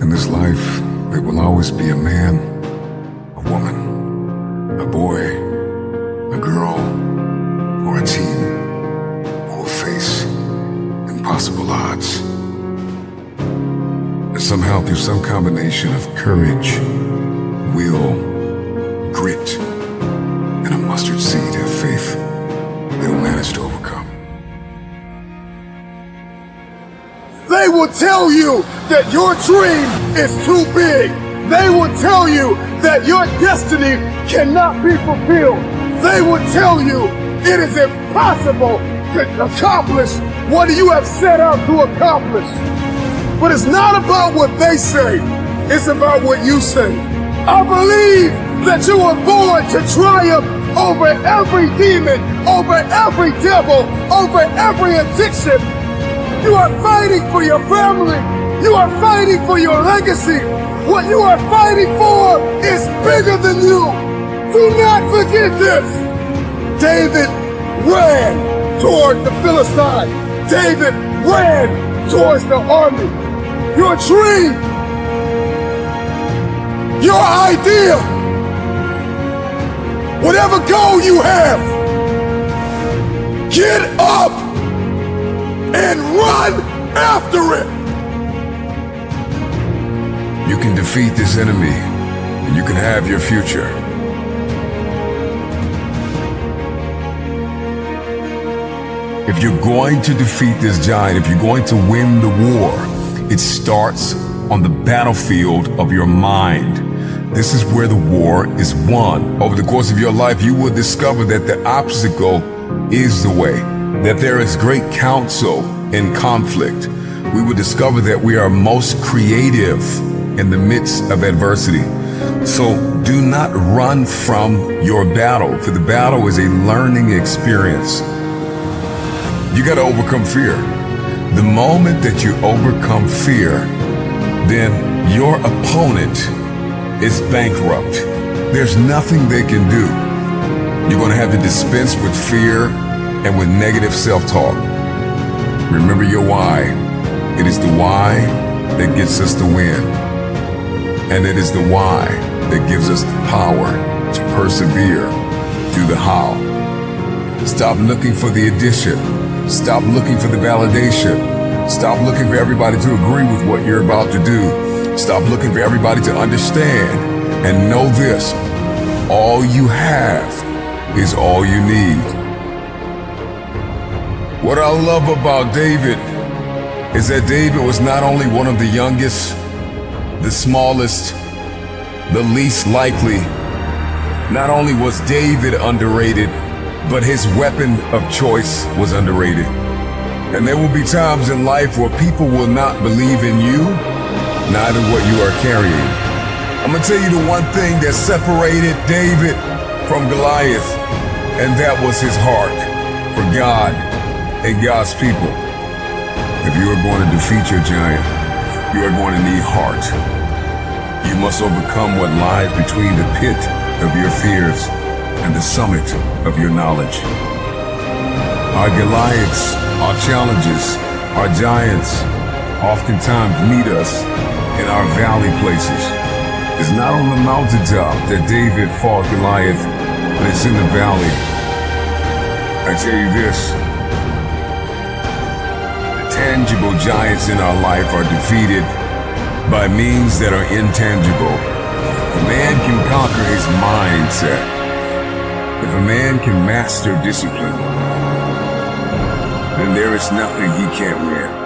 In this life, there will always be a man, a woman, a boy, a girl, or a team who will face impossible odds. And somehow, through some combination of courage, will, grit, and a mustard seed of faith, they'll manage to overcome. They will tell you that your dream is too big. They will tell you that your destiny cannot be fulfilled. They will tell you it is impossible to accomplish what you have set out to accomplish. But it's not about what they say, it's about what you say. I believe that you were born to triumph over every demon, over every devil, over every addiction. You are fighting for your family. You are fighting for your legacy. What you are fighting for is bigger than you. Do not forget this. David ran toward the Philistine. David ran towards the army. Your dream, your idea, whatever goal you have, get up and run after it. You can defeat this enemy, and you can have your future. If you're going to defeat this giant, if you're going to win the war, it starts on the battlefield of your mind. This is where the war is won. Over the course of your life, you will discover that the obstacle is the way, that there is great counsel in conflict. We will discover that we are most creative in the midst of adversity. So do not run from your battle, for the battle is a learning experience. You got to overcome fear. The moment that you overcome fear, then your opponent is bankrupt. There's nothing they can do. You're going to have to dispense with fear and with negative self-talk. Remember your why. It is the why that gets us to win. And it is the why that gives us the power to persevere through the how. Stop looking for the addition. Stop looking for the validation. Stop looking for everybody to agree with what you're about to do. Stop looking for everybody to understand. And know this, all you have is all you need. What I love about David is that David was not only one of the youngest, the smallest, the least likely. Not only was David underrated, but his weapon of choice was underrated. And there will be times in life where people will not believe in you, neither what you are carrying. I'm gonna tell you the one thing that separated David from Goliath, and that was his heart for God and God's people. If you are going to defeat your giant, you are going to need heart. You must overcome what lies between the pit of your fears and the summit of your knowledge. Our Goliaths, our challenges, our giants oftentimes meet us in our valley places. It's not on the mountaintop that David fought Goliath, but it's in the valley. I tell you this, the tangible giants in our life are defeated by means that are intangible. A man can conquer his mindset. If a man can master discipline, then there is nothing he can't win.